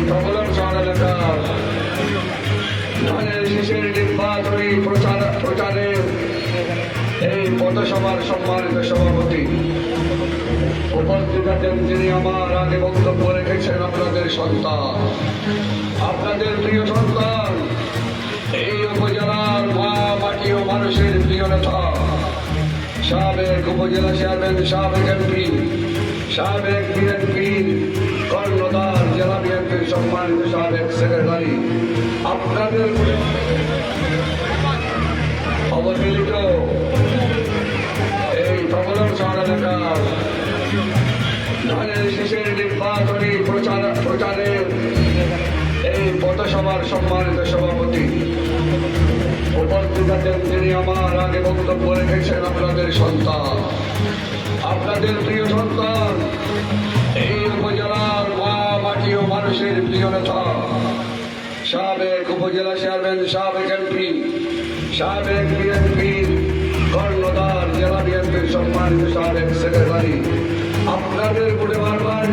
প্রবলন শহর এলাকার ধানের শীষের নির্বাচনী প্রচারে এই পথসভার সম্মানিত সভাপতি উপস্থিত আছেন, যিনি আমার আগে বক্তব্য রেখেছেন। আপনাদের সন্তান, আপনাদের প্রিয় সন্তান, এই উপজেলার মা মাটি ও মানুষের প্রিয় নেতা, সাবেক উপজেলা চেয়ারম্যান, সাবেক এমপি, সাবেক বিএনপির কর্ণধার, জেলা বিএনপির সম্মানিত সাবেক সেক্রেটারি, আপনাদের অবহেলিত এই প্রবলন শহর এলাকার ধানের শীষের নির্বাচনী প্রচারে এই পথসভার সম্মানিত সভাপতি উপস্থিত আছেন, যিনি আমার আগে বক্তব্য রেখেছেন। আপনাদের সন্তান, আপনাদের প্রিয় সন্তান, এই উপজেলার মা মাটি ও মানুষের প্রিয় নেতা, সাবেক উপজেলা চেয়ারম্যান, সাবেক এমপি, সাবেক বিএনপির কর্ণধার, জেলা বিএনপির সম্মানিত সাবেক সেক্রেটারি, আপনাদের ভোটে বারবার